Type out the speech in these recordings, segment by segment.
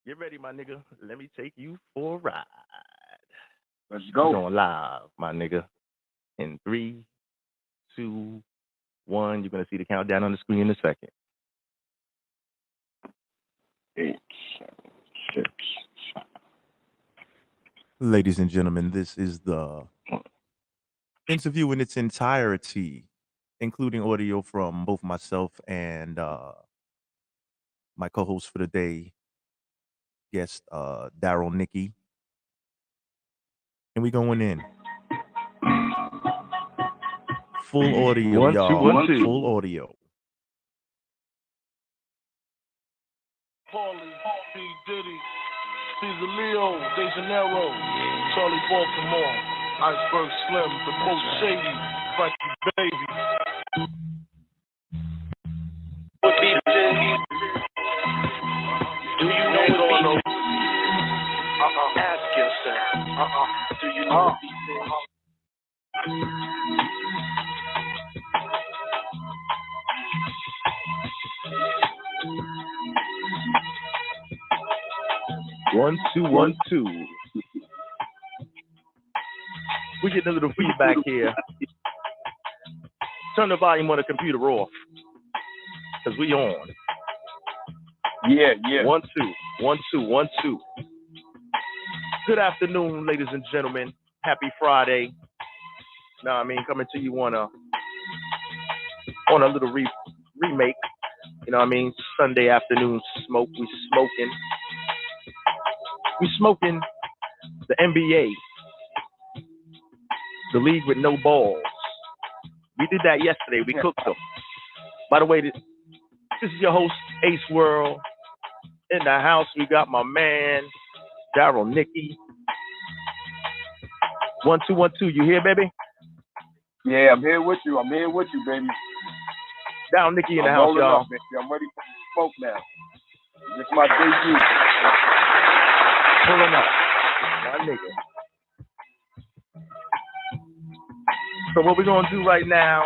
Get ready, my nigga. Let me take you for a ride. Let's We're go. going live, my nigga. In 3, 2, 1. You're gonna see the countdown on the screen in a second. 8, 7, 6. Ladies and gentlemen, this is the interview in its entirety, including audio from both myself and my co-host for the day, guest Daryl Nicky. And we going in. Full audio, 1, 2, y'all. 1, 2. Full audio. Paulie, P. Diddy, Caesar Leo, De Janeiro, Charlie Baltimore, Iceberg Slim, the most shady, Frankie Baby. What beat it is? Do you know what beat it is? Ask yourself. Do you know what beat it is? One, two, 1, 2. We getting a little feedback here. Turn the volume on the computer off, cause we on. Yeah. 1, 2, 1, 2, 1, 2. Good afternoon, ladies and gentlemen. Happy Friday. Know what I mean? Coming to you on a little remake. You know what I mean? Sunday afternoon smoke. We smoking the NBA, the league with no balls. We did that yesterday. We cooked them. By the way, this is your host, Ace World. In the house, we got my man, Daryl Nicky. 1, 2, 1, 2. You here, baby? Yeah, I'm here with you, baby. Daryl Nicky in the I'm house, rolling y'all. up, baby. I'm ready for the smoke now. This is my debut. Pulling up. My nigga. So what we're gonna do right now,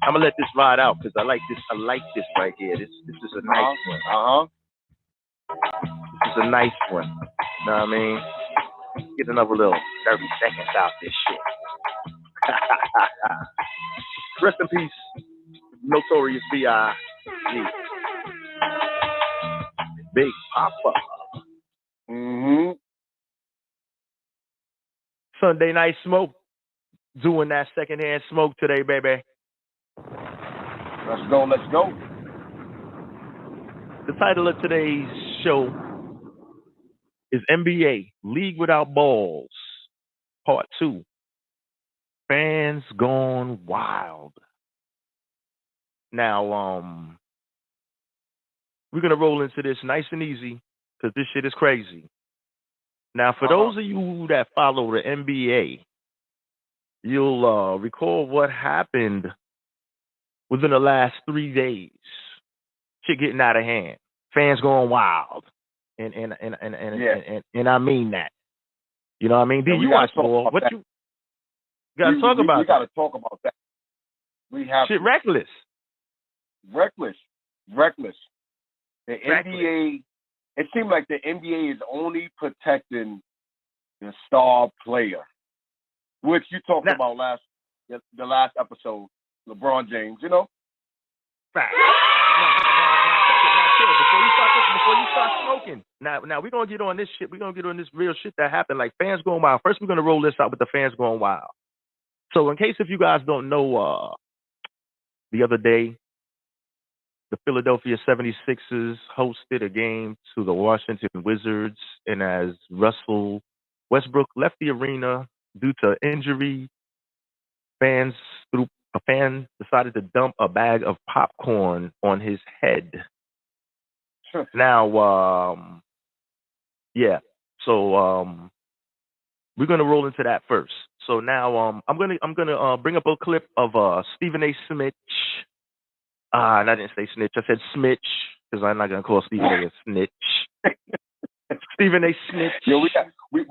I'm gonna let this ride out because I like this right here. This is a nice one. This is a nice one. Know what I mean? Get another little 30 seconds out this shit. Rest in peace, Notorious B.I.G. Big Papa. Mm-hmm. Sunday night smoke. Doing that secondhand smoke today, baby. Let's go. The title of today's show is NBA League Without Balls, Part 2. Fans gone wild. Now, we're gonna roll into this nice and easy because this shit is crazy. Now, for those of you that follow the NBA, you'll recall what happened within the last 3 days. Shit getting out of hand. Fans going wild. And I mean that. You know what I mean? Yeah, you watch ball. What you gotta talk about? We gotta talk about that. We have shit reckless. Reckless. The NBA, it seems like the NBA is only protecting the star player, which you talked about the last episode, LeBron James, you know? Fact. Before you start smoking, now we're gonna get on this shit. We're gonna get on this real shit that happened, like fans going wild. First, we're gonna roll this out with the fans going wild. So, in case if you guys don't know, the other day, the Philadelphia 76ers hosted a game to the Washington Wizards, and as Russell Westbrook left the arena due to injury, a fan decided to dump a bag of popcorn on his head. Now, we're gonna roll into that first. So now, I'm gonna bring up a clip of Stephen A. Smith. And I didn't say snitch. I said smitch because I'm not gonna call Stephen A. snitch. Stephen A. Snitch. Yo, we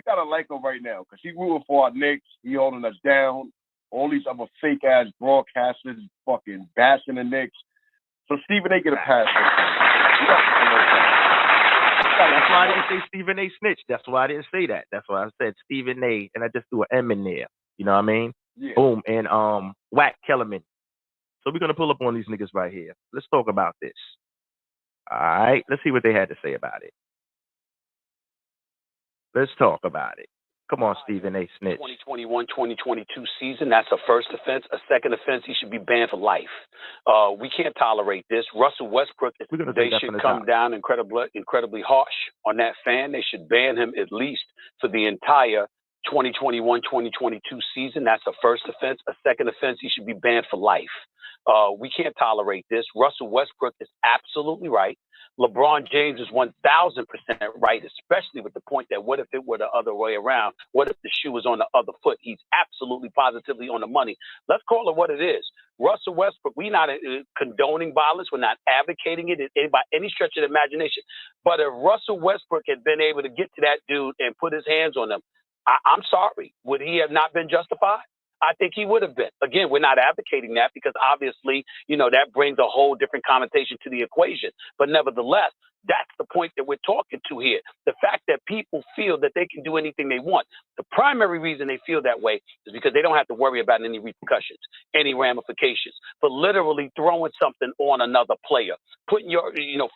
gotta like him right now because he's rooting for our Knicks. He holding us down. All these other fake ass broadcasters fucking bashing the Knicks. So Stephen A. get a pass. why I didn't say Stephen A. snitch. That's why I didn't say that. That's why I said Stephen A. and I just threw an M in there. You know what I mean? Yeah. Boom. And Whack Kellerman. So we're gonna pull up on these niggas right here. Let's talk about this. All right. Let's see what they had to say about it. Let's talk about it. Come on, Stephen A. Snitch. 2021-2022 season, that's a first offense. A second offense, he should be banned for life. We can't tolerate this. Russell Westbrook, they should come down incredibly harsh on that fan. They should ban him at least for the entire 2021-2022 season. That's a first offense. A second offense, he should be banned for life. We can't tolerate this. Russell Westbrook is absolutely right. LeBron James is 1,000% right, especially with the point that what if it were the other way around? What if the shoe was on the other foot? He's absolutely positively on the money. Let's call it what it is. Russell Westbrook, we're not condoning violence. We're not advocating it by any stretch of the imagination. But if Russell Westbrook had been able to get to that dude and put his hands on him, I'm sorry, would he have not been justified? I think he would have been. Again, we're not advocating that because obviously, that brings a whole different connotation to the equation. But nevertheless, that's the point that we're talking to here. The fact that people feel that they can do anything they want. The primary reason they feel that way is because they don't have to worry about any repercussions, any ramifications, for literally throwing something on another player, putting your,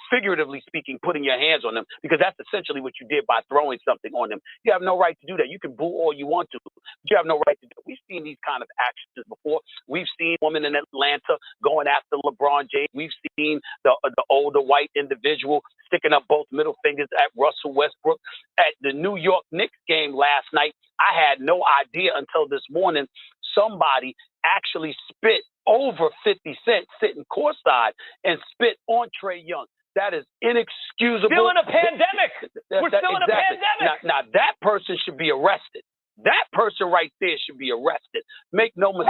figuratively speaking, putting your hands on them, because that's essentially what you did by throwing something on them. You have no right to do that. You can boo all you want to, but you have no right to do it. We've seen these kind of actions before. We've seen women in Atlanta going after LeBron James. We've seen the older white individual sticking up both middle fingers at Russell Westbrook. At the New York Knicks game last night, I had no idea until this morning somebody actually spit over 50 Cent sitting courtside and spit on Trae Young. That is inexcusable. Still in a pandemic. We're still in a pandemic. Now, that person should be arrested. That person right there should be arrested. Make no mistake.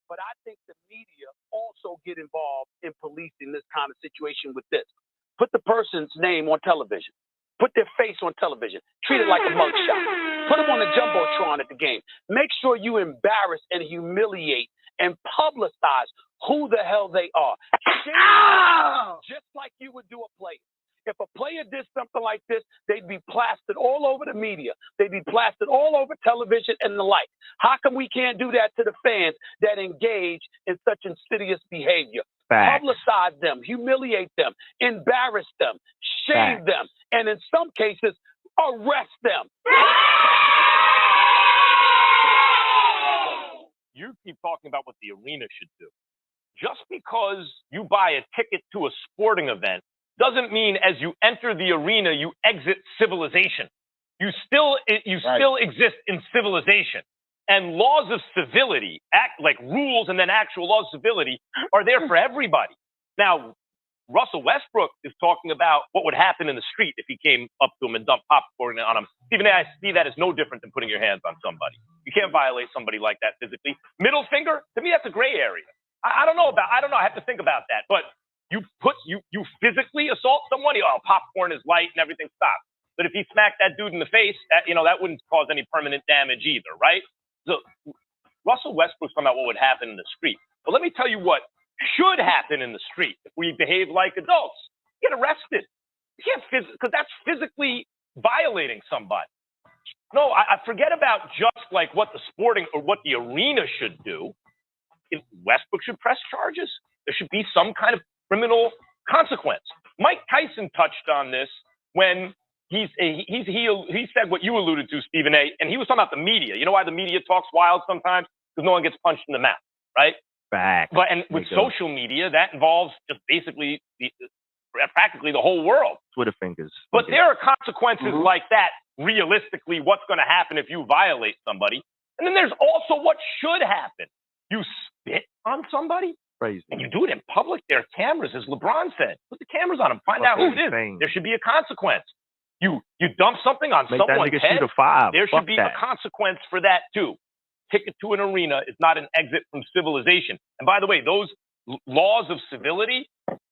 But I think the media also get involved in policing this kind of situation with this. Put the person's name on television. Put their face on television. Treat it like a mugshot. Put them on the Jumbotron at the game. Make sure you embarrass and humiliate and publicize who the hell they are. Just like you would do a player. If a player did something like this, they'd be plastered all over the media. They'd be plastered all over television and the like. How come we can't do that to the fans that engage in such insidious behavior? Facts. Publicize them, humiliate them, embarrass them, shame them, and in some cases, arrest them. You keep talking about what the arena should do. Just because you buy a ticket to a sporting event doesn't mean as you enter the arena, you exit civilization. You still exist in civilization. And laws of civility, rules and then actual laws of civility, are there for everybody. Now, Russell Westbrook is talking about what would happen in the street if he came up to him and dumped popcorn on him. Stephen A., I see that as no different than putting your hands on somebody. You can't violate somebody like that physically. Middle finger, to me, that's a gray area. I don't know. I have to think about that. But you physically assault someone, popcorn is light and everything stops. But if he smacked that dude in the face, that wouldn't cause any permanent damage either, right? So Russell Westbrook's talking about what would happen in the street. But let me tell you what should happen in the street if we behave like adults. Get arrested. You can't because that's physically violating somebody. No, I forget about just like what the sporting or what the arena should do. If Westbrook should press charges, there should be some kind of criminal consequence. Mike Tyson touched on this when he said what you alluded to, Stephen A., and he was talking about the media. You know why the media talks wild sometimes? Because no one gets punched in the mouth, right? Facts. And with social media, that involves just basically practically the whole world. Twitter fingers. But there are consequences like that, realistically, what's going to happen if you violate somebody. And then there's also what should happen. You spit on somebody, crazy, and you do it in public. There are cameras, as LeBron said. Put the cameras on them. Find out who it is. There should be a consequence. You dump something on someone's head, there should be a consequence for that too. Ticket to an arena is not an exit from civilization. And by the way, those laws of civility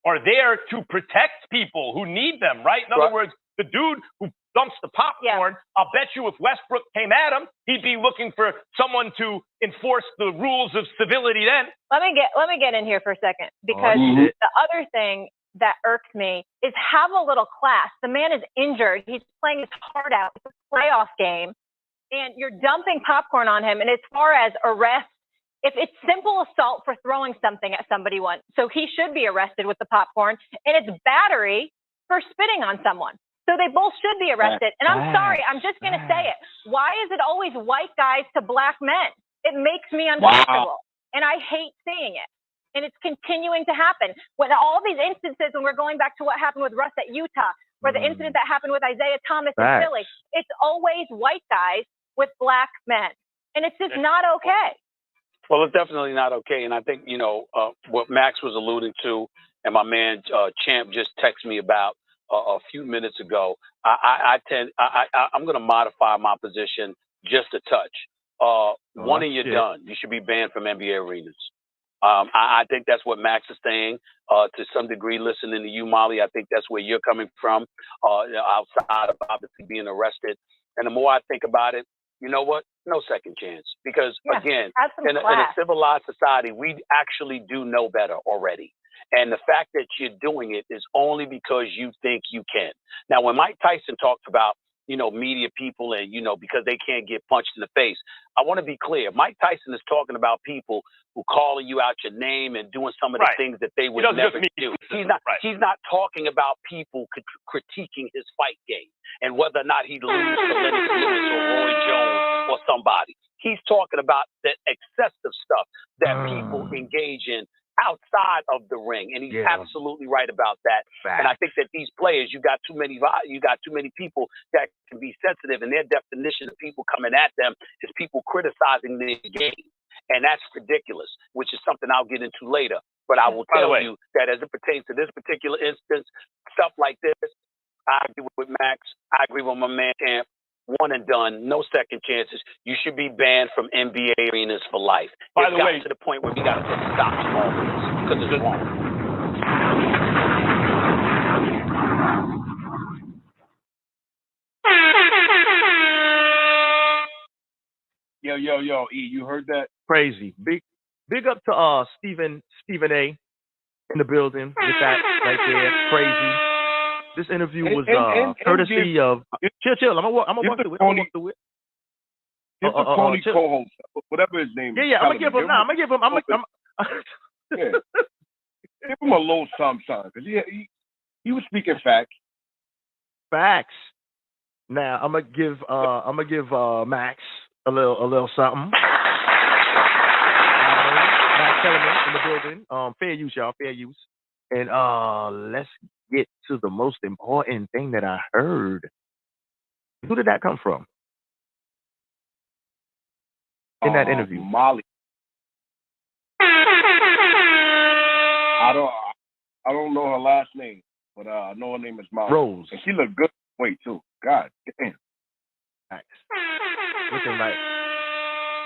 are there to protect people who need them, right? In other words, the dude who dumps the popcorn. I'll bet you if Westbrook came at him, he'd be looking for someone to enforce the rules of civility then. Let me get in here for a second, because the other thing that irks me is have a little class. The man is injured. He's playing his heart out. It's a playoff game, and you're dumping popcorn on him. And as far as arrest, if it's simple assault for throwing something at somebody once, so he should be arrested with the popcorn, and it's battery for spitting on someone. So they both should be arrested. And I'm sorry, I'm just going to say it. Why is it always white guys to black men? It makes me uncomfortable. And I hate seeing it. And it's continuing to happen. When all these instances, when we're going back to what happened with Russ at Utah, or the incident that happened with Isaiah Thomas in Philly, it's always white guys with black men. And it's just not okay. Well, it's definitely not okay. And I think, you know, what Max was alluding to, and my man Champ just texted me about a few minutes ago, I'm going to modify my position just a touch. One and you're done. You should be banned from NBA arenas. I think that's what Max is saying. To some degree, listening to you, Molly, I think that's where you're coming from, outside of obviously being arrested. And the more I think about it, you know what? No second chance. Because, again, in a civilized society, we actually do know better already. And the fact that you're doing it is only because you think you can. Now, when Mike Tyson talks about, you know, media people and, you know, because they can't get punched in the face, I want to be clear. Mike Tyson is talking about people who calling you out your name and doing some of the things that they would never do. He's not talking about people critiquing his fight game and whether or not he loses to Lennox Lewis or Roy Jones or somebody. He's talking about the excessive stuff that people engage in outside of the ring, and he's absolutely right about that. And I think that these players, you got too many people that can be sensitive, and their definition of people coming at them is people criticizing their game, and that's ridiculous, which is something I'll get into later. But I will tell you that as it pertains to this particular instance, stuff like this, I agree with Max. I agree with my man Camp. One and done, no second chances. You should be banned from NBA arenas for life. It's gotten to the point where we got to put a stop to all this because it's wrong. Yo, E, you heard that? Crazy. Big up to Stephen A in the building with that right there. Crazy. This interview was courtesy of chill. I'm gonna walk through it. Give the Tony co-host, whatever his name is. Yeah, I'm gonna give him. Give him a little something, because he was speaking facts. Facts. Now I'm gonna give Max a little something. Max Kellerman in the building. Fair use, y'all. Fair use. And let's get to the most important thing that I heard. Who did that come from in that interview? Molly. I don't know her last name, but I know her name is Molly. Rose. And she looked good. Wait, too. God damn. Nice. Looking like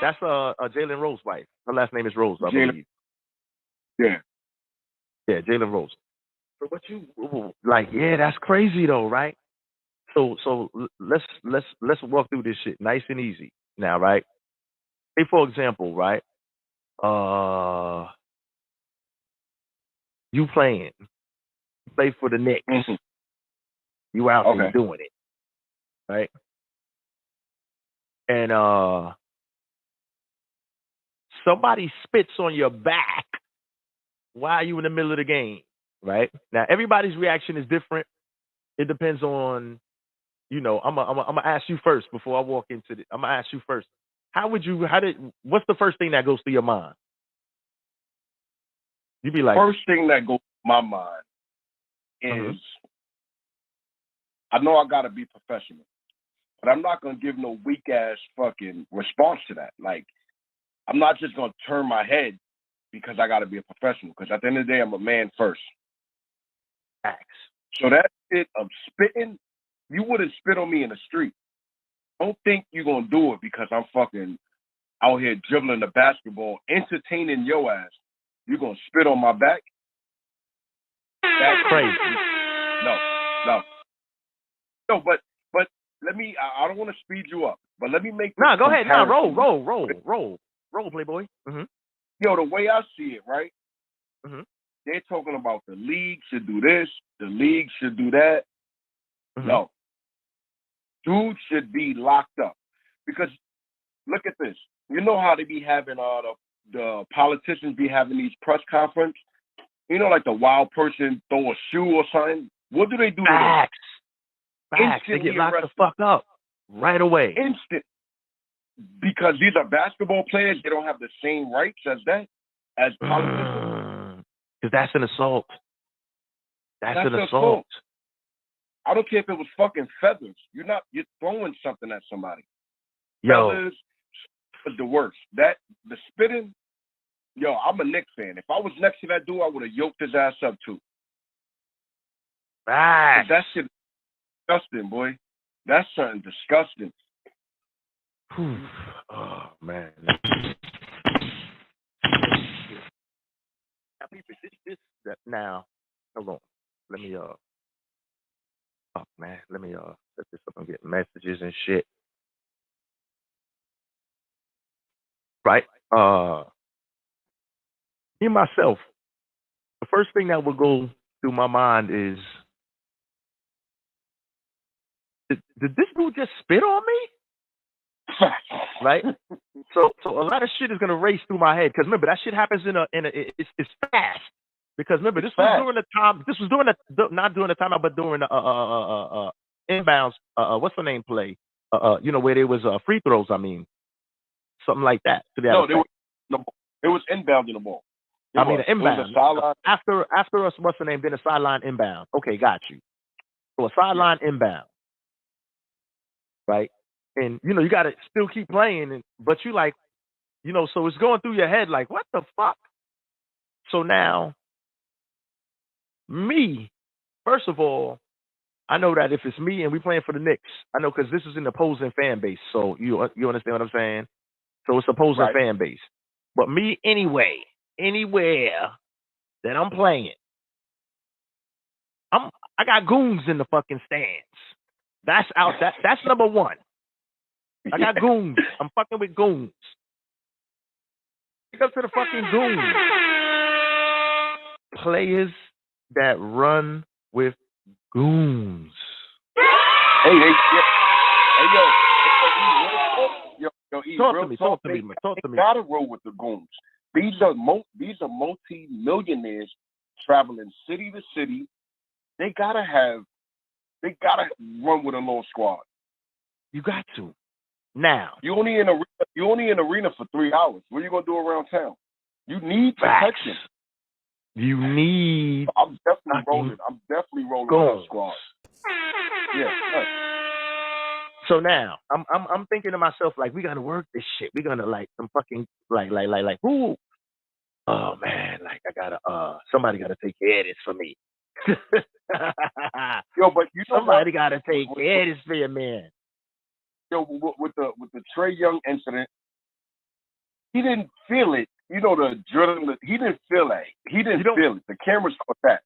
that's Jalen Rose's wife. Her last name is Rose, I believe. Yeah. Yeah, Jalen Rose. So what you like? Yeah, that's crazy though, right? So let's walk through this shit nice and easy now, right? Say for example, right? You play for the Knicks. Mm-hmm. You out there doing it, right? And somebody spits on your back while you in the middle of the game. Right now, everybody's reaction is different. It depends on, you know. I'm gonna ask you first before I walk into it. I'm gonna ask you first. What's the first thing that goes through your mind? You be like, first thing that goes through my mind is, I know I gotta be professional, but I'm not gonna give no weak ass fucking response to that. Like, I'm not just gonna turn my head because I gotta be a professional. Because at the end of the day, I'm a man first. So that shit of spitting, you wouldn't spit on me in the street. Don't think you're going to do it because I'm fucking out here dribbling the basketball, entertaining your ass. You're going to spit on my back? That's crazy. No. No, but let me. I don't want to speed you up, but let me make. No, go ahead. No, comparison. roll, Playboy. Mm-hmm. Yo, the way I see it, right? Mm-hmm. They're talking about the league should do this, the league should do that. Mm-hmm. No, dude should be locked up because look at this. You know how they be having the politicians be having these press conference. You know, like the wild person throw a shoe or something. What do they do to them? Facts. They Instantly get locked arrested. the fuck up right away. Instant. Because these are basketball players, they don't have the same rights as politicians. Because that's an assault. That's an assault. I don't care if it was fucking feathers. You're throwing something at somebody. Yo. Feathers is the worst. The spitting, yo, I'm a Knicks fan. If I was next to that dude, I would have yoked his ass up too. Right. That shit is disgusting, boy. That's something disgusting. Oh man. Now, hold on. Let me let me set this up and get messages and shit. Right? Me myself, the first thing that would go through my mind is, did this dude just spit on me? Right? So a lot of shit is gonna race through my head because remember that shit happens it's fast. Because remember this was during the time. This was during not during the timeout, but during the inbounds. What's the name play? You know where there was free throws. I mean, something like that. No, it was inbounding the ball. I mean, the inbound. After us, what's the name? Then a sideline inbound. Okay, got you. So a sideline inbound, right? And you know you got to still keep playing, but you like, you know, so it's going through your head like, what the fuck? So now, me, first of all, I know that if it's me and we playing for the Knicks, I know because this is an opposing fan base. So you understand what I'm saying? So it's opposing fan base. But me anywhere that I'm playing, I got goons in the fucking stands. That's out. That's number one. I got goons. I'm fucking with goons. Pick up to the fucking goons. Players that run with goons. Hey, Talk to me. They gotta roll with the goons. These are multi-millionaires traveling city to city. They gotta run with a little squad. You got to. Now you only in arena for 3 hours. What are you gonna do around town? You need protection. You need. I'm definitely rolling with a squad. Yeah. So now I'm thinking to myself like we gotta work this shit. We're gonna like some fucking like who? Oh man, like I gotta somebody gotta take care of this for me. Yo, but you know somebody gotta take care of this for you, man. Yo, with the Trae Young incident, he didn't feel it. You know the adrenaline. He didn't feel that. He didn't feel it. The camera saw that.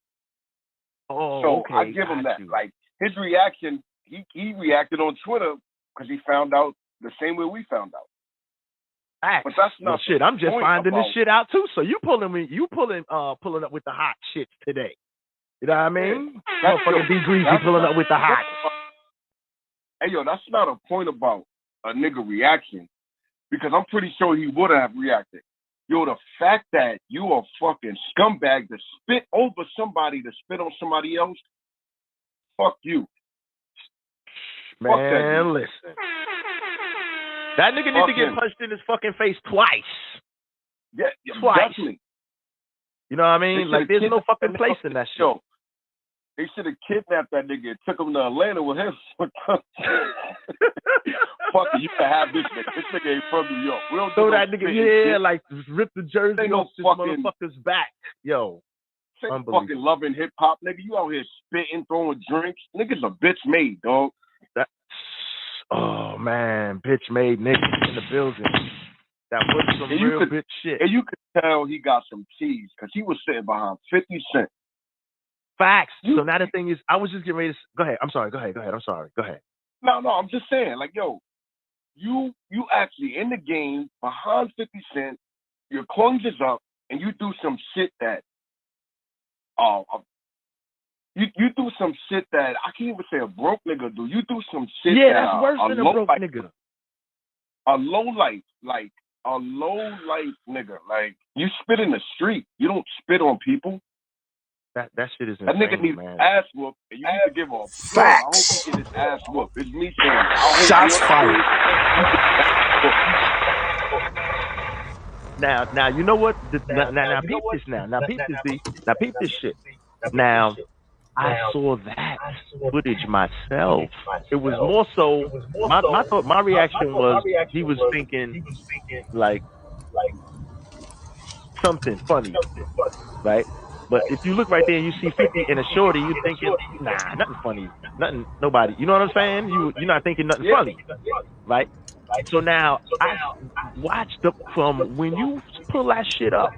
Oh, so okay, I give him that. Like his reaction, he reacted on Twitter because he found out the same way we found out. Facts. But that's not shit. I'm just finding this shit out too. So you pulling up with the hot shit today. You know what I mean? That's fucking be greasy pulling up with the hot. Hey yo, that's not a point about a nigga reaction because I'm pretty sure he would have reacted. Yo, the fact that you a fucking scumbag to spit over somebody to spit on somebody else, fuck you. Man, fuck that listen. That nigga need to get punched in his fucking face twice. Yeah, twice. Definitely. You know what I mean? Like, there's no fucking place in that shit. Yo, they should have kidnapped that nigga and took him to Atlanta with him. Fuck it, you can have this nigga. This nigga ain't from New York. We don't throw that nigga, like, rip the jersey off this motherfucker's back. Yo. Fucking loving hip hop, nigga. You out here spitting, throwing drinks. Niggas a bitch made, dog. Oh man, bitch made niggas in the building. That was some real bitch shit. And you could tell he got some cheese because he was sitting behind 50 Cent. Facts. So now the thing is, I was just getting ready to go ahead. I'm sorry. Go ahead. I'm sorry. Go ahead. No, I'm just saying, like, yo, you actually in the game behind 50 Cent, your coins is up, and you do some shit that, you do some shit that I can't even say a broke nigga do. You do some shit that that's worse than a broke nigga. A low life, like a low life nigga. Like, you spit in the street. You don't spit on people. That shit is insane, that nigga needs man. ass whoop, and you need to give a Facts. I hope he get his ass whoop. It's me saying it. Shots fired. Now you know what? Now peep this now. Now peep this, D. Now peep this shit. Now I saw that footage myself. It was more so my reaction was he was thinking like something funny, right? But if you look right there and you see 50 and a shorty, you thinking, nah, nothing funny, nothing, nobody. You know what I'm saying? You're not thinking nothing funny, right? So now I watched from when you pull that shit up,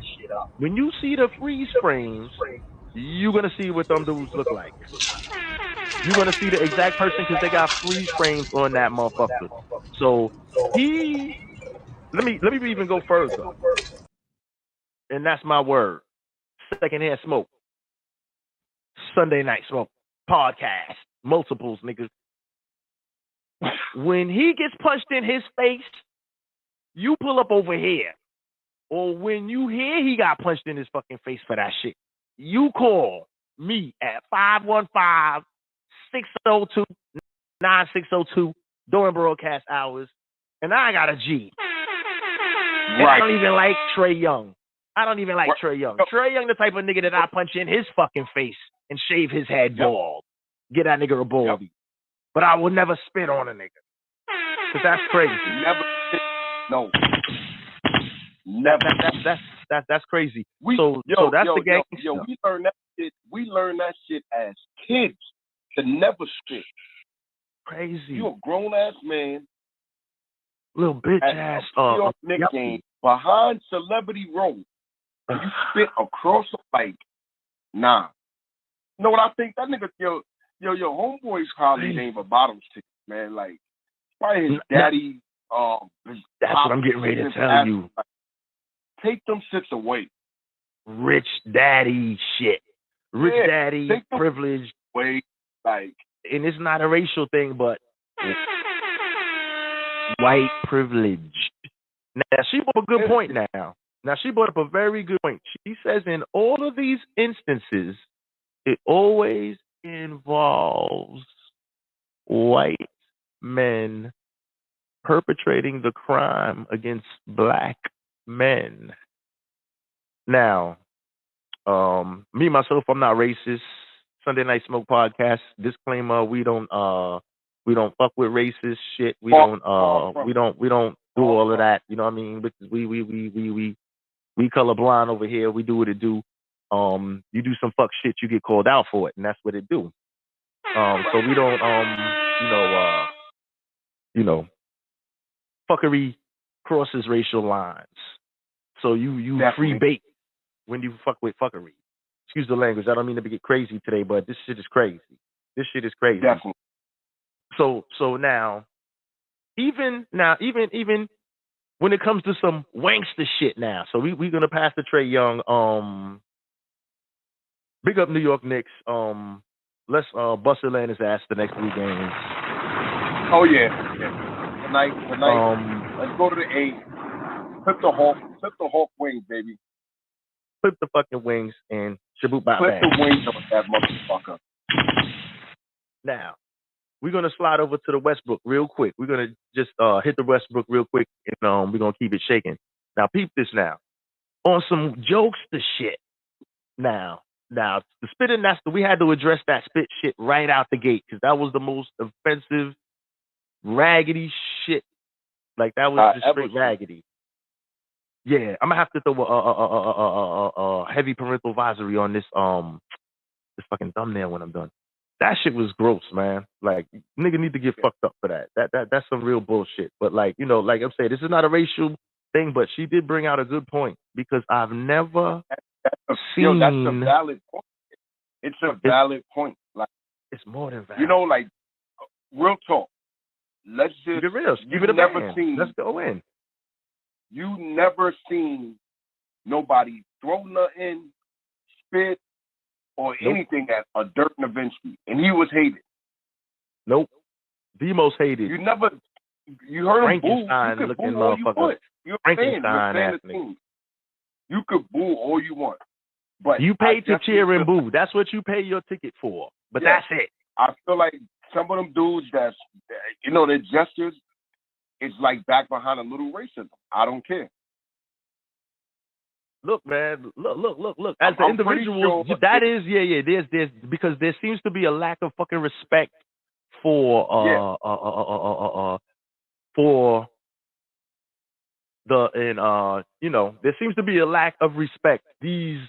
when you see the freeze frames, you're gonna see what them dudes look like. You're gonna see the exact person because they got freeze frames on that motherfucker. So let me even go further, and that's my word. Secondhand smoke, Sunday Night Smoke podcast, multiples, niggas. When he gets punched in his face, you pull up over here. Or when you hear he got punched in his fucking face for that shit, you call me at 515-602-9602 during broadcast hours, and I got a G. And I don't even like Trey Young. Trey Young. Trey Young the type of nigga that I punch in his fucking face and shave his head bald. Get that nigga a baldy. But I will never spit on a nigga. Because that's crazy. No. Never. That's crazy. So that's the gang. We learned that shit as kids to never spit. Crazy. You a grown ass man. Little bitch ass. Game behind Celebrity Row. And you spit across the mic. Nah. You know what I think? That nigga, your homeboy's probably named a bottom stick, man. Like, probably his daddy. That's what I'm getting ready to tell you. Take them shits away. Rich daddy shit. Rich daddy privilege. Way, like, and it's not a racial thing, but white privilege. Now she brought up a good point now. She brought up a very good point. She says in all of these instances, it always involves white men perpetrating the crime against black men. Now, me myself, I'm not racist. Sunday Night Smoke podcast. Disclaimer: we don't fuck with racist shit. We don't do all of that. You know what I mean? Because we colorblind over here. We do what it do. You do some fuck shit, you get called out for it, and that's what it do. So we don't fuckery crosses racial lines. So you free bait when you fuck with fuckery. Excuse the language. I don't mean to get crazy today, but this shit is crazy. Definitely. So now, even when it comes to some wankster shit now, so we're gonna pass to Trey Young. Big up New York Knicks. Let's Buster land his ass the next 3 games. Oh yeah. Tonight. Let's go to the 8. Flip the Hawk wings, baby. Flip the fucking wings and shaboot bop Flip bang. the wings on that motherfucker. Now, we're gonna slide over to the Westbrook real quick. We're gonna just hit the Westbrook real quick, and we're gonna keep it shaking. Now, peep this now. On some jokester shit. Now the spitting, we had to address that spit shit right out the gate because that was the most offensive, raggedy shit. Like that was just straight raggedy. Yeah, I'm gonna have to throw a heavy parental advisory on this fucking thumbnail when I'm done. That shit was gross, man. Like nigga need to get fucked up for that. That's some real bullshit. But like like I'm saying, this is not a racial thing, but she did bring out a good point because I've never seen. That's a valid point. It's a valid point. Like it's more than valid. Like real talk. let's just keep it real. Keep it a band. Let's go in. You never seen nobody throw nothing, spit, or anything at a Dirk Nowitzki, and he was hated. Nope. The most hated. You never. You heard him boo. Frankenstein You could looking boo all you motherfucker. want. You're Frankenstein fan of teams. You could boo all you want, but you pay to cheer and boo. That's what you pay your ticket for. But that's it. I feel like some of them dudes their gestures is like back behind a little racism. I don't care. Look, man. Look. As an individual, sure that is There's because there seems to be a lack of fucking respect for there seems to be a lack of respect. These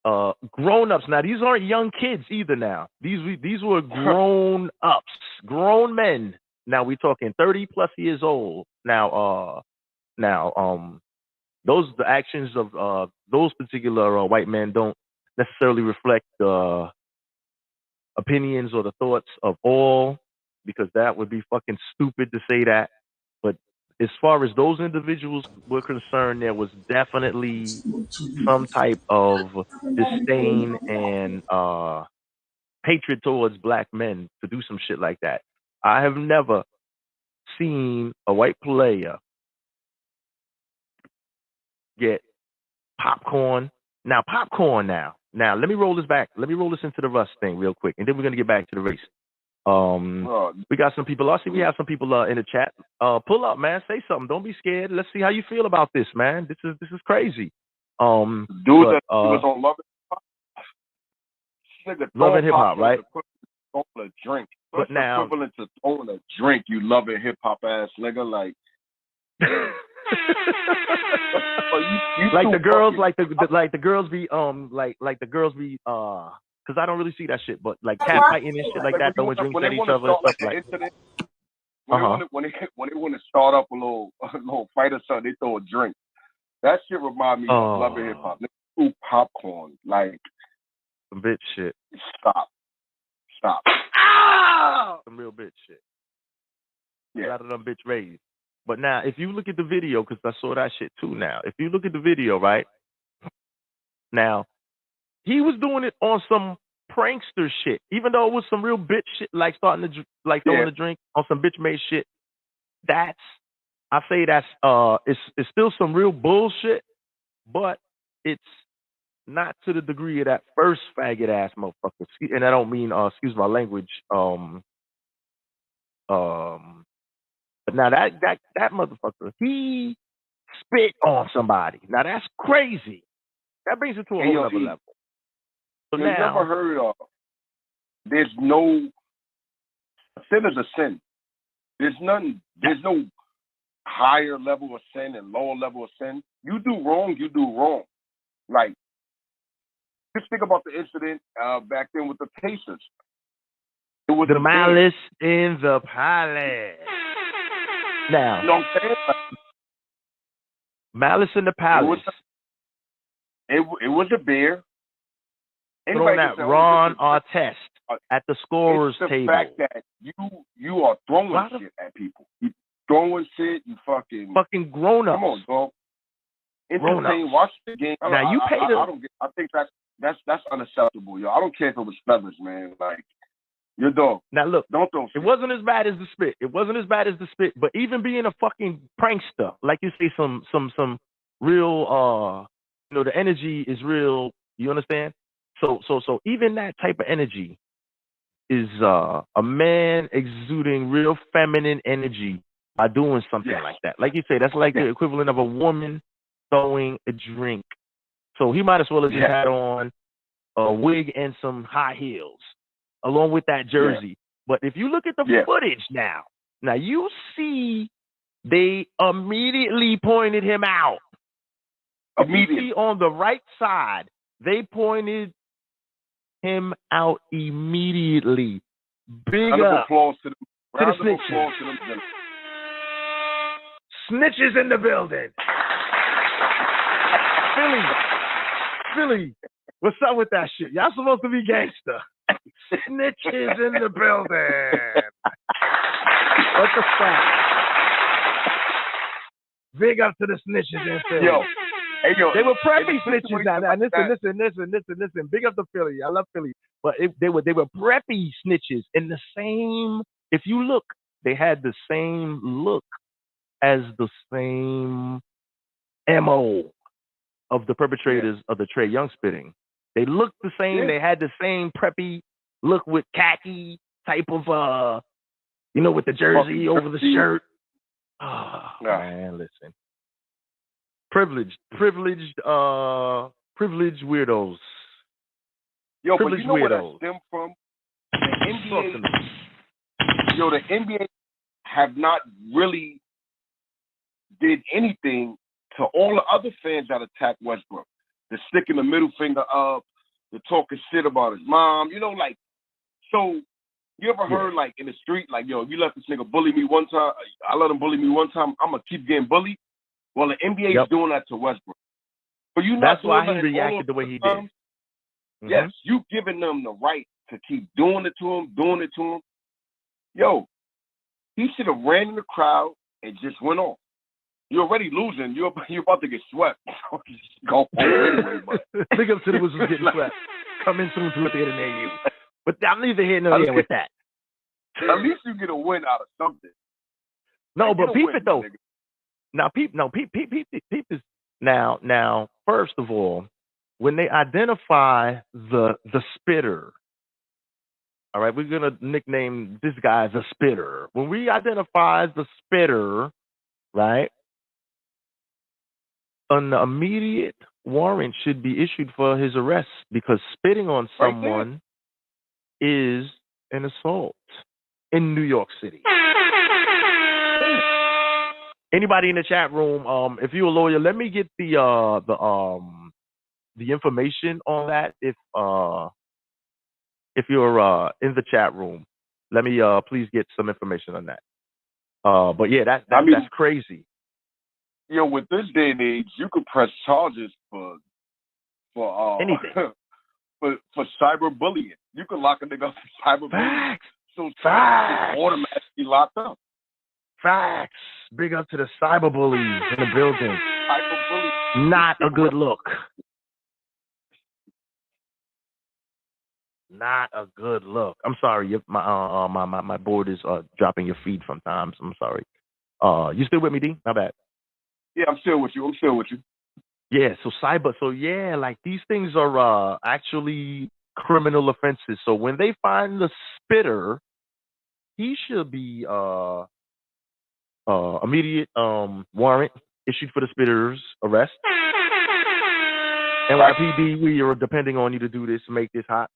grown-ups now, these aren't young kids either now. These were grown-ups, grown men. Now we're talking 30 plus years old. Now the actions of those particular white men don't necessarily reflect the opinions or the thoughts of all, because that would be fucking stupid to say that. But as far as those individuals were concerned, there was definitely some type of disdain and hatred towards black men to do some shit like that. I have never seen a white player get popcorn. Now, let me roll this back. Let me roll this into the Russ thing real quick, and then we're going to get back to the race. We got some people. I see we have some people in the chat. Pull up, man. Say something. Don't be scared. Let's see how you feel about this, man. This is crazy. Dude, that was on Love and Hip Hop. Love and Hip Hop, right? Throwing a drink. But now, equivalent to throwing a drink, you Love and Hip Hop ass nigga, like. Like the girls be because I don't really see that shit, but like cat fighting and shit like that, throwing drinks at each other and stuff like that. When they want to start up a little fight or something, they throw a drink. That shit remind me of Love and Hip Hop. They threw popcorn, like some bitch shit. Stop. Some real bitch shit. Yeah. A lot of them bitch raised. But now, if you look at the video, because I saw that shit too now. If you look at the video, right? Now, he was doing it on some prankster shit. Even though it was some real bitch shit, like throwing a drink on some bitch made shit. It's still some real bullshit, but it's not to the degree of that first faggot ass motherfucker. And I don't mean excuse my language. But now that motherfucker, he spit on somebody. Now that's crazy. That brings it to a whole other level. So you now, never heard of? There's no sin is a sin. There's none. There's no higher level of sin and lower level of sin. You do wrong. You do wrong. Like, just think about the incident back then with the Pacers. It was the malice in the palace. Now, you know what I'm saying? Malice in the Palace. It was a bear. Throwing that Ron Artest at the scorer's table. It's the fact that you are throwing shit at people. You throwing shit. You fucking grown-ups. Come on, dog. Entertain. Watch the game. Now you pay the. I think that's unacceptable, yo. I don't care if it was feathers, man. Like. Your dog. Now look, don't throw shit. It wasn't as bad as the spit. But even being a fucking prankster, like you say, some real, the energy is real. You understand? So even that type of energy is a man exuding real feminine energy by doing something like that. Like you say, that's like the equivalent of a woman throwing a drink. So he might as well have just had on a wig and some high heels, along with that jersey. Yeah. But if you look at the footage now you see they immediately pointed him out. Immediately. You see on the right side, they pointed him out immediately. Big up applause to the snitches. Snitches in the building. Philly, what's up with that shit? Y'all supposed to be gangster. Snitches in the building. What the fuck? Big up to the snitches in Philly. Yo, they were preppy snitches now. Like listen. Big up to Philly. I love Philly. But they were preppy snitches in the same. If you look, they had the same look as the same MO of the perpetrators of the Trae Young spitting. They looked the same. Yeah. They had the same preppy look with khaki type of with the jersey over the shirt. Oh, man, listen. Privileged weirdos. Yo, privileged but you know weirdos. where that stemmed from? The NBA. Yo, the NBA have not really did anything to all the other fans that attack Westbrook. The sticking the middle finger up, the talking shit about his mom. So you ever heard like in the street, like, yo, you let this nigga bully me one time, I let him bully me one time, I'm gonna keep getting bullied. Well, the NBA is doing that to Westbrook. But that's why he reacted the way he did. Yes, you giving them the right to keep doing it to him. Yo, he should have ran in the crowd and just went on. You're already losing. You're about to get swept. Go anyway, but big up to the Wizards getting swept. Coming soon to a theater near you. But I'm neither here nor there with that. At least you get a win out of something. No, like, but peep it though. Nigga. Now peep is now. First of all, when they identify the spitter, all right, we're gonna nickname this guy as a spitter. When we identify the spitter, right, an immediate warrant should be issued for his arrest because spitting on someone is an assault in New York City. Anybody in the chat room, if you're a lawyer, let me get the information on that. If you're in the chat room, let me please get some information on that. But yeah, that's crazy. With this day and age, you could press charges for anything. for cyberbullying. You could lock a nigga up for cyberbullying. Facts. So facts. Automatically locked up. Facts. Big up to the cyberbullies in the building. Not a good look. Not a good look. I'm sorry. My board is dropping your feed sometimes. I'm sorry. You still with me, D? My bad. Yeah, I'm still with you. Yeah, like these things are actually criminal offenses. So when they find the spitter, he should be immediate warrant issued for the spitter's arrest. NYPD, we are depending on you to do this, make this hot.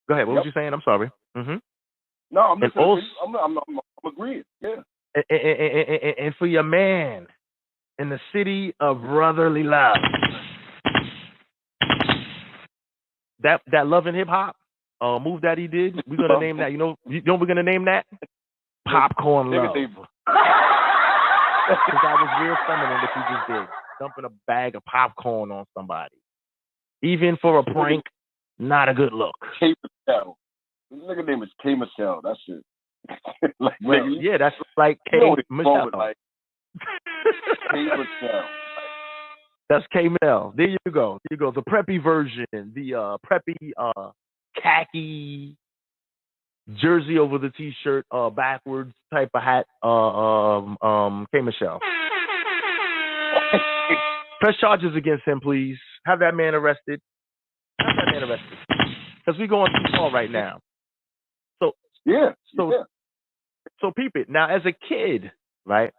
Go ahead. What was you saying? I'm sorry. Mm-hmm. No, I'm listening. I'm agreeing. Yeah. And for your man in the city of brotherly love, that love and hip hop move that he did, we're gonna name that. You know we're gonna name that popcorn love. Because that was real feminine what you just did, dumping a bag of popcorn on somebody, even for a prank. Not a good look. K Michelle. This nigga name is K Michelle. That's it. Like, yeah, that's like K Michelle. Like, K Michelle. That's K Mel. There you go. The preppy version. The preppy khaki jersey over the t-shirt, backwards type of hat. K Michelle. Press charges against him, please. Have that man arrested. Because we're going too far right now. So peep it. Now, as a kid, right?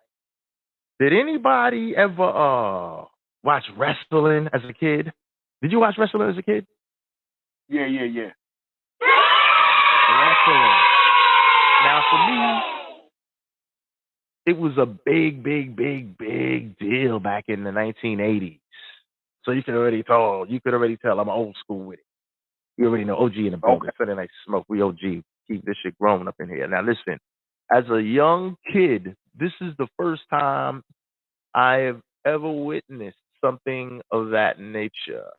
Did anybody ever watch wrestling as a kid? Did you watch wrestling as a kid? Yeah. Wrestling. Now, for me, it was a big deal back in the 1980s. So you could already tell I'm old school with it. You already know OG in the building. Sunday Night Smoke, we OG. Keep this shit growing up in here. Now listen, as a young kid, this is the first time I have ever witnessed something of that nature.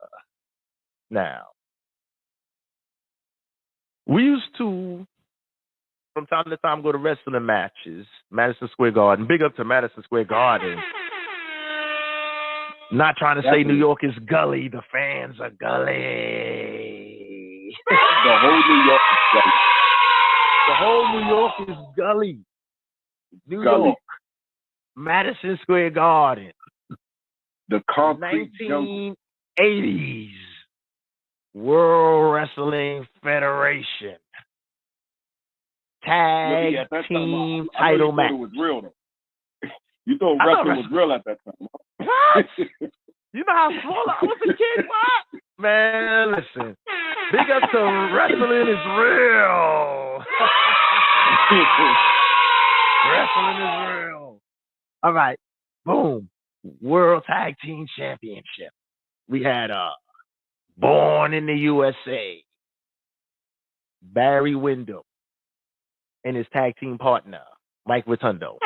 Now, we used to from time to time go to wrestling matches, Madison Square Garden. Big up to Madison Square Garden. Not trying to say New York is gully. The fans are gully. The whole New York is gully. The whole New York is gully. New York. Madison Square Garden. The concrete 1980s World Wrestling Federation tag team title match. It was real, though. You thought wrestling was real at that time. What? You know how small I was a kid? What? Man, listen. Big up to wrestling is real. Wrestling is real. All right. Boom. World Tag Team Championship. We had Born in the USA, Barry Windham, and his tag team partner, Mike Rotundo.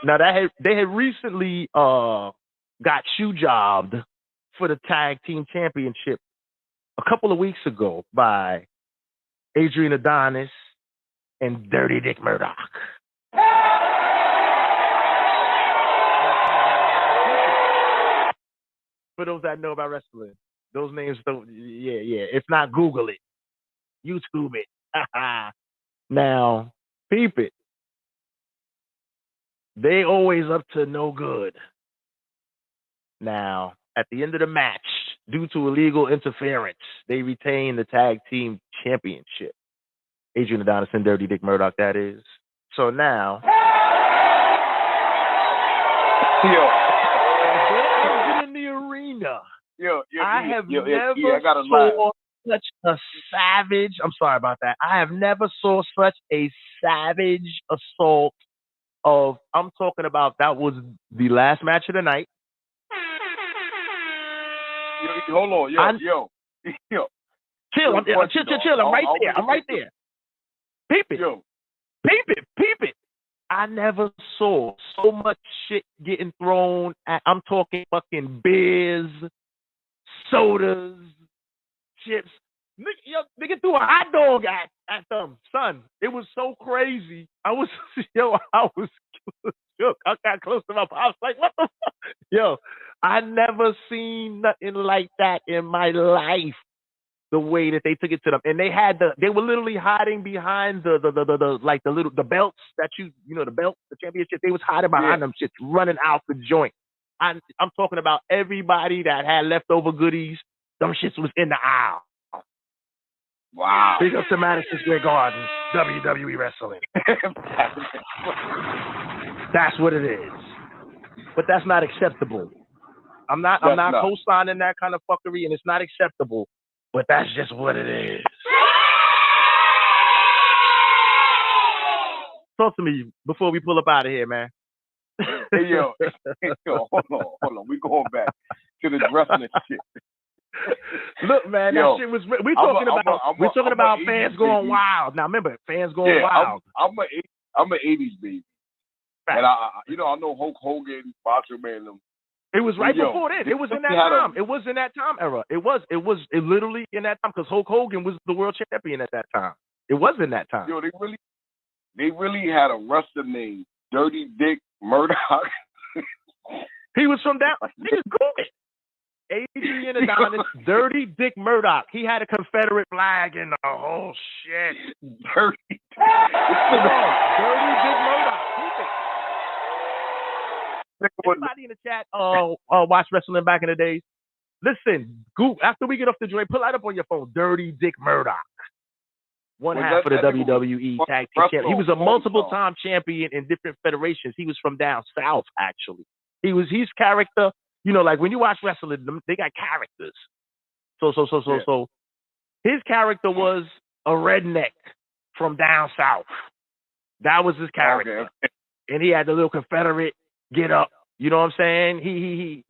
Now they had recently got shoe jobbed for the tag team championship a couple of weeks ago by Adrian Adonis and Dirty Dick Murdoch. For those that know about wrestling, those names don't. Yeah. If not, Google it, YouTube it. Now, peep it. They always up to no good. Now, at the end of the match, due to illegal interference, they retain the tag team championship. Adrian Adonis and Dirty Dick Murdoch, that is. So now, in the arena, I have never saw such a savage. I'm sorry about that. I have never saw such a savage assault of. I'm talking about that was the last match of the night. Hold on, yo. Chill. I'm right there. Peep it. Peep it. I never saw so much shit getting thrown at. I'm talking fucking beers, sodas, chips. Nigga threw a hot dog at them, son. It was so crazy. I was shook. I got close to my pop. I was like, what the fuck? Yo, I never seen nothing like that in my life. The way that they took it to them, and they were literally hiding behind the belts that the belts, the championship. They was hiding behind them shits, running out the joint. I'm talking about everybody that had leftover goodies. Them shits was in the aisle. Wow. Big up to Madison Square Garden, WWE wrestling. That's what it is. But that's not acceptable. I'm not co-signing that kind of fuckery, and it's not acceptable. But that's just what it is. Talk to me before we pull up out of here, man. Hey, yo, hold on. We going back to the wrestling shit. Look, man, that shit was. We're talking about fans going wild. Now, remember, fans going wild. I'm an '80s baby, and I know Hulk Hogan, Macho Man, them. It was right before then. It was in that time. It was in that time era. It was literally in that time because Hulk Hogan was the world champion at that time. It was in that time. Yo, they really had a wrestler named Dirty Dick Murdoch. He was from down. Niggas Google it. Adrian Adonis, Dirty Dick Murdoch. He had a Confederate flag in the whole shit. Dirty Dick Murdoch. Everybody in the chat watch wrestling back in the days. Listen, Google, after we get off the joint, pull that up on your phone. Dirty Dick Murdoch. One half of the WWE Tag Team Champion. He was a multiple-time champion in different federations. He was from down south, actually. His character, like when you watch wrestling, they got characters. So his character was a redneck from down south. That was his character. Okay. And he had the little Confederate get up. You know what I'm saying? He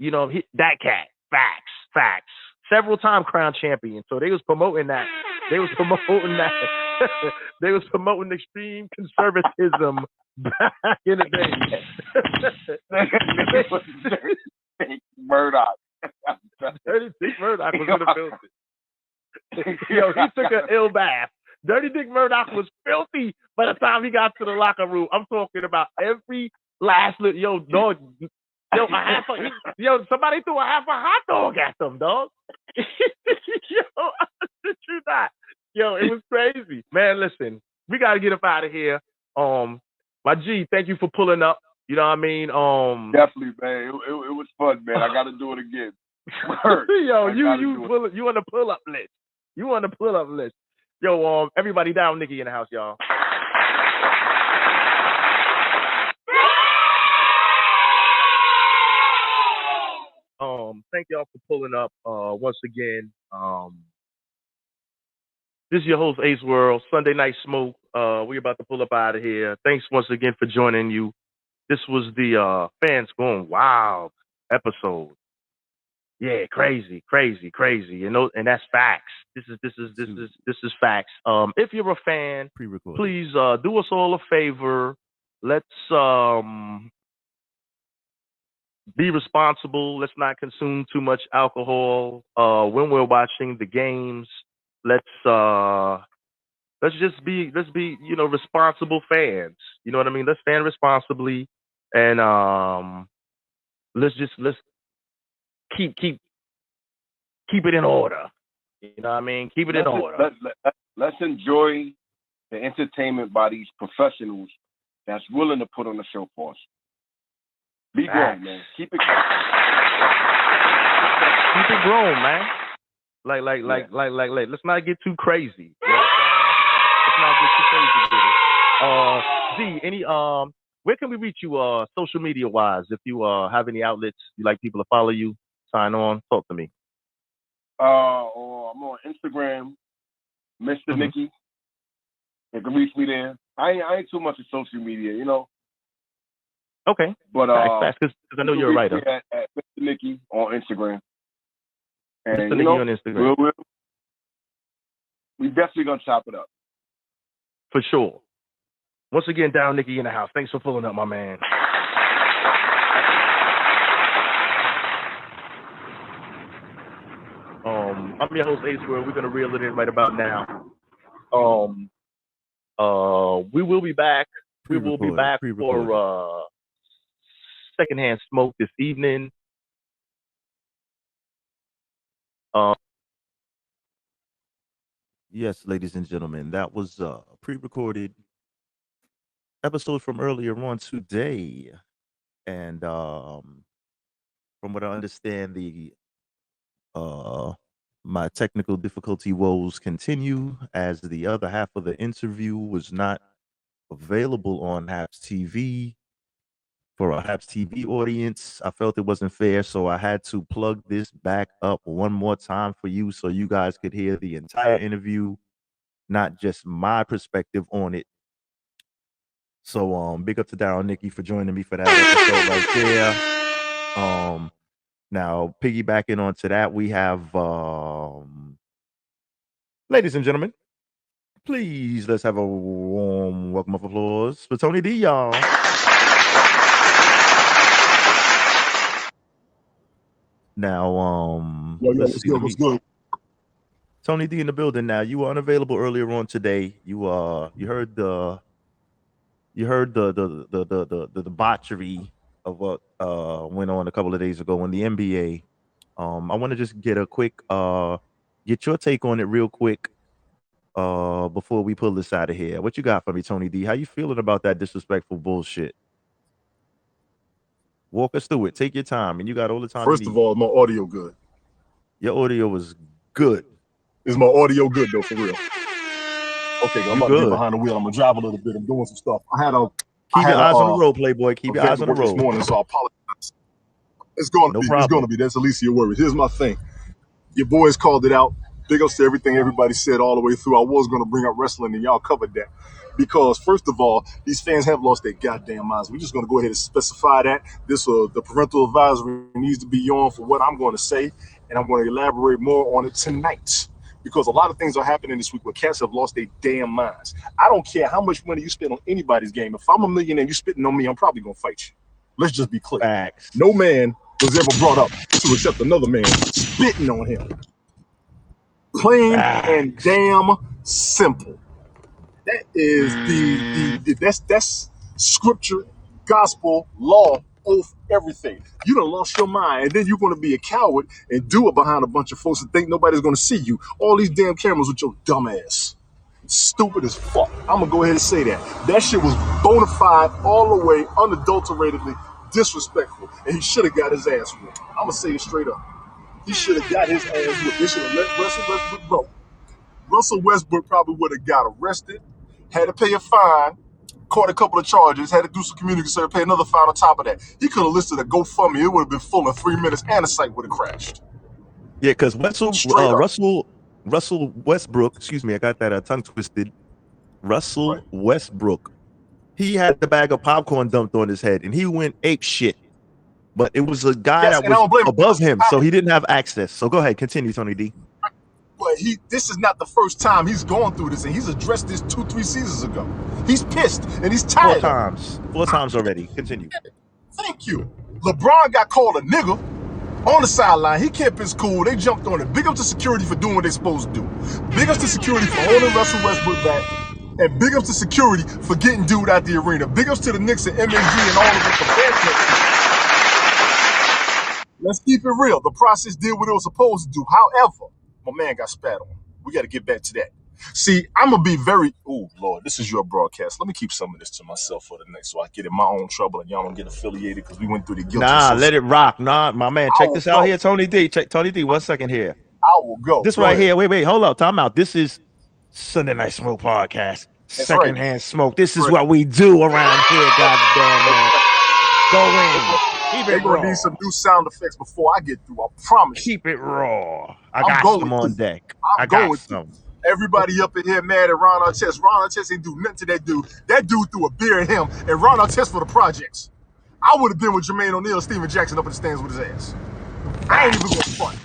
that cat. Facts. Several time crown champion. So they was promoting that. They was promoting extreme conservatism back in the day. Murdoch. Dirty Dick Murdoch was in the building. Yo, he took an ill bath. Dirty Dick Murdoch was filthy by the time he got to the locker room. I'm talking about every last little, yo, dog. Yo, somebody threw a half a hot dog at them, dog. Yo, did you not? Yo, it was crazy. Man, listen, we got to get up out of here. My G, thank you for pulling up. You know what I mean? Definitely, man. It was fun, man. I got to do it again. Yo, you on the pull-up list. You on the pull-up list. Yo, everybody down Nikki in the house, y'all. Thank y'all for pulling up once again. This is your host, Ace World, Sunday Night Smoke. We're about to pull up out of here. Thanks once again for joining you. This was the Fans Going Wild episode. Yeah, crazy. And that's facts. This is facts. If you're a fan, please do us all a favor. Let's be responsible. Let's not consume too much alcohol when we're watching the games. Let's be responsible fans. You know what I mean? Let's fan responsibly, and let's keep it in order. You know what I mean? Keep it in order. Let's enjoy the entertainment by these professionals that's willing to put on the show for us. Be grown, man. Keep it grown, man. Like, let's not get too crazy. You know what I'm saying? Let's not get too crazy with it. Z, where can we reach you social media wise? If you have any outlets you like people to follow you, sign on, talk to me. Or I'm on Instagram, Mr. Nicky. You can reach me there. I ain't too much of social media, you know. Okay. But because I know you're a writer. At Mr. Nicky on Instagram. And Mr. Nicky on Instagram. We definitely gonna chop it up. For sure. Once again, Down Nicky in the house. Thanks for pulling up, my man. I'm your host, Ace World. We're gonna reel it in right about now. We will be back. We will be back for secondhand smoke this evening. Yes, ladies and gentlemen, that was a pre-recorded episode from earlier on today, and from what I understand, my technical difficulty woes continue as the other half of the interview was not available on Haps TV. For a Haps TV audience, I felt it wasn't fair, so I had to plug this back up one more time for you so you guys could hear the entire interview, not just my perspective on it. So big up to Daryl Nicky for joining me for that episode right there. Now piggybacking onto that, we have ladies and gentlemen, please let's have a warm welcome of applause for Tony D, y'all. Now let's see what's good. Tony D in the building. Now you were unavailable earlier on today. You heard the debauchery of what went on a couple of days ago in the NBA. I want to just get a quick get your take on it real quick before we pull this out of here. What you got for me, Tony D? How you feeling about that disrespectful bullshit? Walk us through it. Take your time, and you got all the time. First of all, my audio good. Your audio was good. Is my audio good though, for real? Okay, I'm about to get behind the wheel. I'm gonna drive a little bit. I'm doing some stuff. Keep your eyes on the road, Playboy. Keep your eyes on the road. This morning, so I apologize. It's gonna be. It's gonna be. That's the least of your worries. Here's my thing. Your boys called it out. Big ups to everything everybody said all the way through. I was gonna bring up wrestling, and y'all covered that. Because first of all, these fans have lost their goddamn minds. We're just gonna go ahead and specify that. The parental advisory needs to be on for what I'm going to say, and I'm going to elaborate more on it tonight. Because a lot of things are happening this week where cats have lost their damn minds. I don't care how much money you spend on anybody's game. If I'm a millionaire and you're spitting on me, I'm probably gonna fight you. Let's just be clear. Facts. No man was ever brought up to accept another man spitting on him. Plain and damn simple. That is that's scripture, gospel, law, oath, everything. You done lost your mind, and then you're gonna be a coward and do it behind a bunch of folks and think nobody's gonna see you. All these damn cameras with your dumb ass. Stupid as fuck. I'm gonna go ahead and say that. That shit was bona fide, all the way, unadulteratedly disrespectful, and he should have got his ass whooped. I'm gonna say it straight up. He should have got his ass whooped. They should have let Russell Westbrook go. Russell Westbrook probably would have got arrested, had to pay a fine, caught a couple of charges, had to do some community service, pay another fine on top of that. He could have listed a GoFundMe. It would have been full in 3 minutes, and the site would have crashed. Yeah, because Russell Westbrook, excuse me, I got that tongue twisted. Russell Westbrook, he had the bag of popcorn dumped on his head, and he went ape shit. But it was a guy that was above him, so he didn't have access. So go ahead, continue, Tony D. But this is not the first time he's gone through this, and he's addressed this 2-3 seasons ago. He's pissed, and he's tired. Four times already. Continue. Thank you. LeBron got called a nigga on the sideline. He kept his cool. They jumped on it. Big up to security for doing what they're supposed to do. Big up to security for holding Russell Westbrook back. And big ups to security for getting dude out the arena. Big ups to the Knicks and MSG and all of them for bad. Let's keep it real. The process did what it was supposed to do. However, my man got spat on. We got to get back to that. See, I'm going to be very... Oh, Lord, this is your broadcast. Let me keep some of this to myself for the next so I get in my own trouble and y'all don't get affiliated because we went through the guilty. Nah, let it rock. Nah, my man, check this out here, Tony D. Tony D, 1 second here. I will go. This right here. Wait, hold up. Time out. This is Sunday Night Smoke Podcast. Secondhand smoke. This is what we do around here, goddamn man. Go in. Keep it raw. They're gonna need some new sound effects before I get through. I promise. Keep it raw. I got some on deck. I got some. Everybody up in here mad at Ron Artest. Ron Artest ain't do nothing to that dude. That dude threw a beer at him, and Ron Artest for the projects. I would have been with Jermaine O'Neal, Steven Jackson up in the stands with his ass. I ain't even gonna front.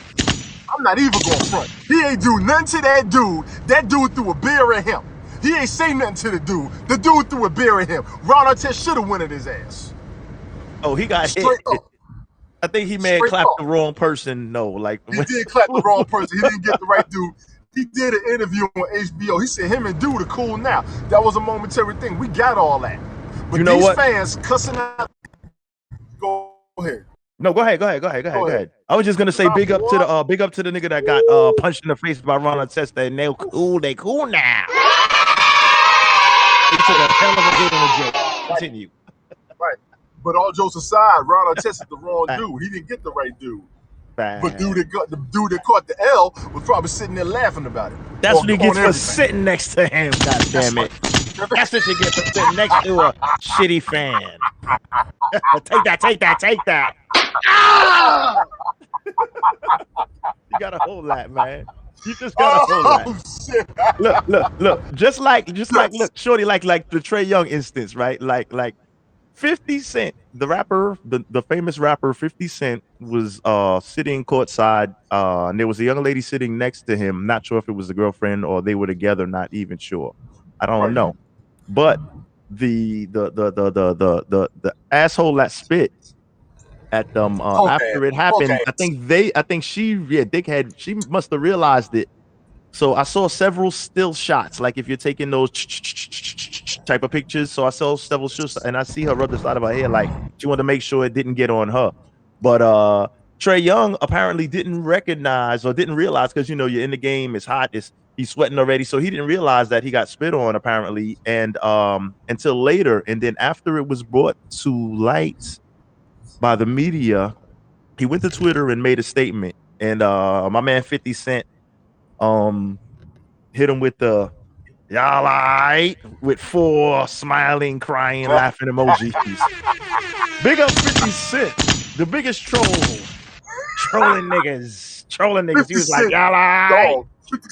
I'm not even gonna front. He ain't do nothing to that dude. That dude threw a beer at him. He ain't say nothing to the dude. The dude threw a beer at him. Ron Artest should have went at his ass. Oh, he got hit. I think he may have clapped the wrong person. No, like he did clap the wrong person. He didn't get the right dude. He did an interview on HBO. He said him and dude are cool now. That was a momentary thing. We got all that. But you know these fans cussing out. Go ahead. No, go ahead. I was just gonna say big up to the nigga that got punched in the face by Ron Artest. And they cool now. He took a hell of a hit on the joke. Continue. Right. But all jokes aside, Ron Artest is the wrong dude. He didn't get the right dude. But the dude that caught the L was probably sitting there laughing about it. That's what he gets for sitting next to him, goddammit. That's what you get for sitting next to a shitty fan. Take that. Ah! You gotta hold that, man. You just gotta hold that. Look. Just like look, shorty, like the Trae Young instance, right? Like 50 Cent, the rapper, the famous rapper 50 Cent was sitting courtside, and there was a young lady sitting next to him. Not sure if it was a girlfriend or they were together, not even sure. I don't know. But the asshole that spit at them after it happened, I think she dickhead, she must have realized it. So I saw several still shots, like if you're taking those type of pictures. So I saw several shots, and I see her rub the side of her hair, like she wanted to make sure it didn't get on her. But Trae Young apparently didn't recognize or didn't realize, because you're in the game, it's hot, he's sweating already, so he didn't realize that he got spit on apparently, and until later. And then after it was brought to light by the media, he went to Twitter and made a statement, and my man 50 Cent hit him with the y'all right with 4 smiling, crying, laughing emojis. Big up 50 Cent, the biggest trolling niggas. He was like, y'all right. 50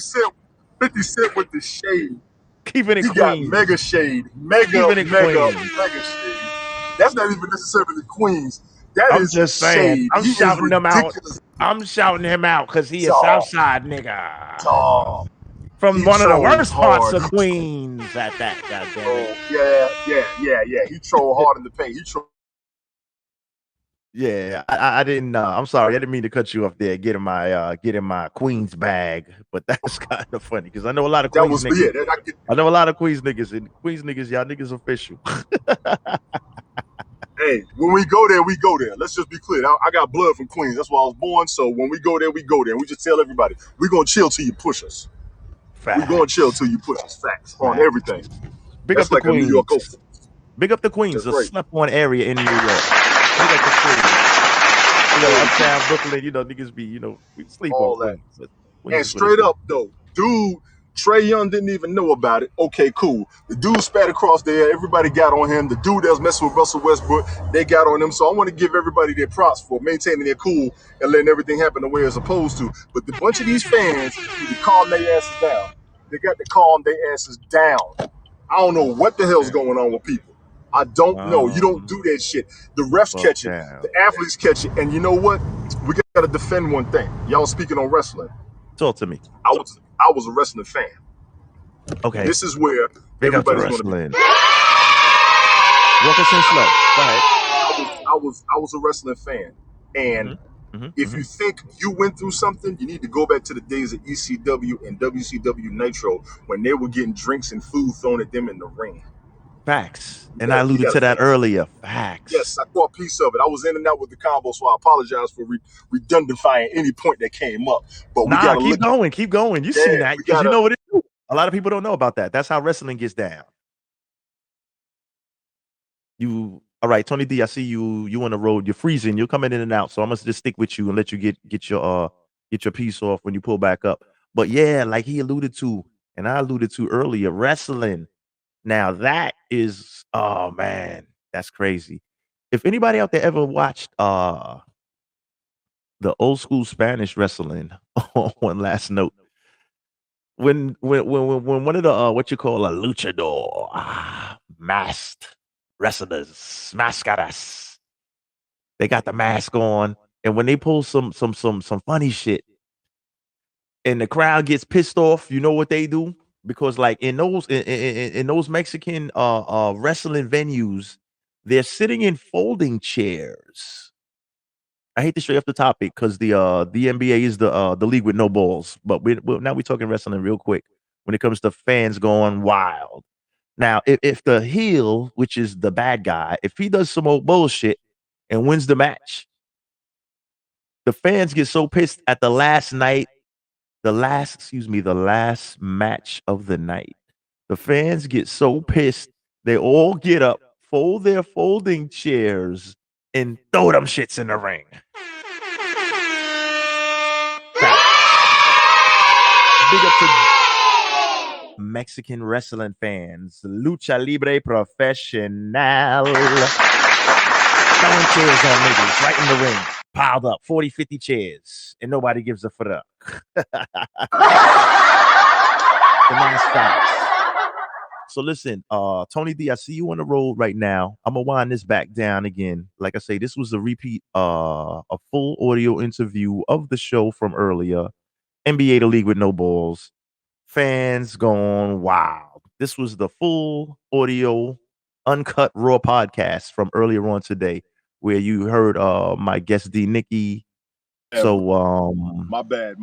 Cent with the shade. Keeping it he clean. Got mega shade. Mega shade. That's not even necessarily Queens. I'm just saying. I'm shouting him out. I'm shouting him out because he a Southside nigga. From one of the worst parts of Queens at that. Goddamn it. Yeah. He trolled hard in the paint. Yeah, I didn't. I'm sorry, I didn't mean to cut you off there. Getting my Queens bag, but that's kind of funny because I know a lot of That Queens was niggas. yeah. I know a lot of Queens niggas, and Queens niggas, y'all niggas official. Hey, when we go there, we go there. Let's just be clear. I got blood from Queens. That's where I was born. So when we go there, we go there. And we just tell everybody, we're gonna chill till you push us. Facts. We're gonna chill till you push us. Facts on everything. Big That's up the like a New Queens. York oath. Big up the Queens, That's a right. slept-on area in New York. Big up the Queens. Uptown Brooklyn, niggas be, we sleep All on that. Queens. And straight up though, dude, Trey Young didn't even know about it. Okay, cool. The dude spat across there. Everybody got on him. The dude that was messing with Russell Westbrook, they got on him. So I want to give everybody their props for maintaining their cool and letting everything happen the way it's supposed to. But the bunch of these fans need to calm their asses down. They got to calm their asses down. I don't know what the hell's going on with people. I don't know. You don't do that shit. The refs catch it. The athletes catch it. And you know what? We got to defend one thing. Y'all speaking on wrestling. Talk to me. I was a wrestling fan. Okay. This is where Big everybody's going to be. Walk us in slow. Go ahead. I was a wrestling fan. And if you think you went through something, you need to go back to the days of ECW and WCW Nitro when they were getting drinks and food thrown at them in the ring. Facts. And I alluded to that earlier. Facts. Yes, I caught a piece of it. I was in and out with the combo, so I apologize for redundifying any point that came up. But we gotta keep going. You see that because you know what it is. A lot of people don't know about that. That's how wrestling gets down. All right, Tony D, I see you on the road. You're freezing. You're coming in and out. So I'm gonna just stick with you and let you get your piece off when you pull back up. But yeah, like he alluded to, and I alluded to earlier, wrestling. Now that is, oh man, that's crazy. If anybody out there ever watched the old school Spanish wrestling on Last Note, when one of the what you call a luchador, masked wrestlers, máscaras, they got the mask on, and when they pull some funny shit, and the crowd gets pissed off, you know what they do? Because like in those Mexican wrestling venues, they're sitting in folding chairs. I hate to stray off the topic because the NBA is the league with no balls, but now we're talking wrestling real quick when it comes to fans going wild. Now, if the heel, which is the bad guy, if he does some old bullshit and wins the match, the fans get so pissed at the last match of the night. The fans get so pissed, they all get up, fold their folding chairs, and throw them shits in the ring. Big up to Mexican wrestling fans, Lucha Libre Professional. Throwing chairs on niggas right in the ring, piled up, 40, 50 chairs, and nobody gives a fuck. The nice facts. So listen, Tony D, I see you on the road right now. I'm gonna wind this back down again. Like I say, this was a repeat, a full audio interview of the show from earlier. NBA, the league with no balls. Fans gone wild. This was the full audio, uncut, raw podcast from earlier on today, where you heard my guest D Nikki. So my bad.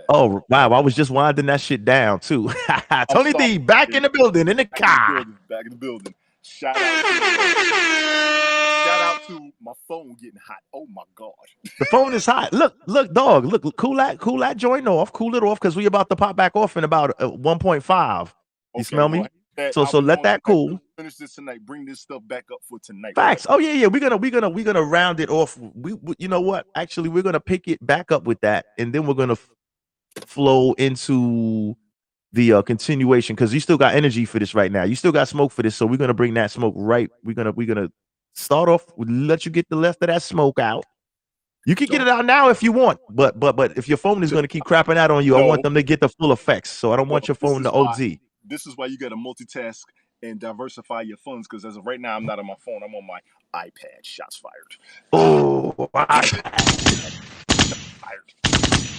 Oh wow, I was just winding that shit down too. Tony D back in the building in the car. Back in the building. Shout out to my phone getting hot. Oh my god. The phone is hot. Look, dog. Look, cool that joint off. Cool it off because we about to pop back off in about 1.5. You smell me? So let that cool. Finish this tonight. Bring this stuff back up for tonight. Facts. Oh yeah. We're gonna round it off. We you know what? Actually, we're gonna pick it back up with that, and then we're gonna flow into the continuation because you still got energy for this right now. You still got smoke for this, so we're gonna bring that smoke right. We're gonna start off. Let you get the left of that smoke out. You can get it out now if you want, but if your phone is gonna keep crapping out on you, I want them to get the full effects. So I don't want your phone to OD. This is why you got to multitask and diversify your funds. Because as of right now, I'm not on my phone. I'm on my iPad. Shots fired. Oh, iPad.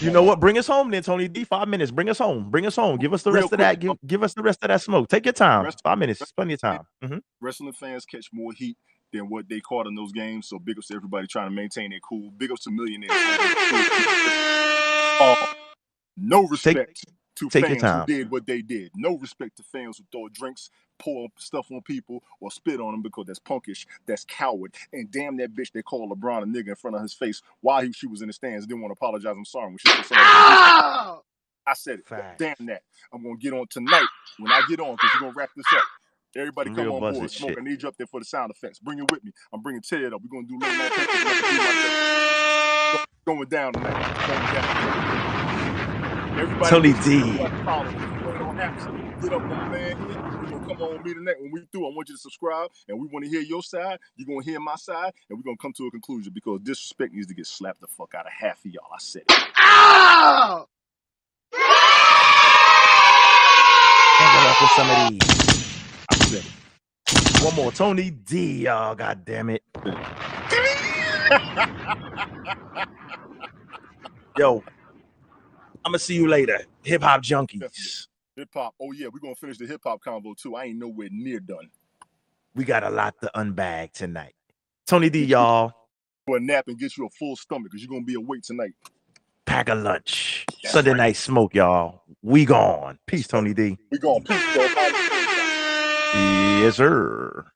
You know what? Bring us home then, Tony D. 5 minutes. Bring us home. Give us the rest of that. Give us the rest of that smoke. Take your time. 5 minutes. Plenty of time. Wrestling fans catch more heat than what they caught in those games. So big ups to everybody trying to maintain their cool. Big ups to millionaires. No respect to fans who did what they did. No respect to fans who throw drinks, pour stuff on people, or spit on them because that's punkish, that's coward. And damn that bitch they called LeBron a nigga in front of his face while she was in the stands. Didn't want to apologize. I'm sorry. When she said something I said it. Fact. Damn that. I'm going to get on tonight when I get on because you're going to wrap this up. Everybody come on board. Smoke, I need you up there for the sound effects. Bring it with me. I'm bringing Ted up. We're going to do late night papers. Going down tonight. Going down. Everybody Tony D. Get up on the man here. We're going to come on with me tonight. When we through, I want you to subscribe, and we want to hear your side. You're going to hear my side, and we're going to come to a conclusion because disrespect needs to get slapped the fuck out of half of y'all. I said it. Ow! For some of these. I said it. One more. Tony D, y'all. God damn it. Yo, I'm going to see you later. Hip Hop Junkies. Hip Hop. Oh, yeah. We're going to finish the hip hop combo, too. I ain't nowhere near done. We got a lot to unbag tonight. Tony D, y'all. For a nap and get you a full stomach because you're going to be awake tonight. Pack a lunch. That's Sunday night smoke, y'all. We gone. Peace, Tony D. We gone. Peace, bro. Yes, sir.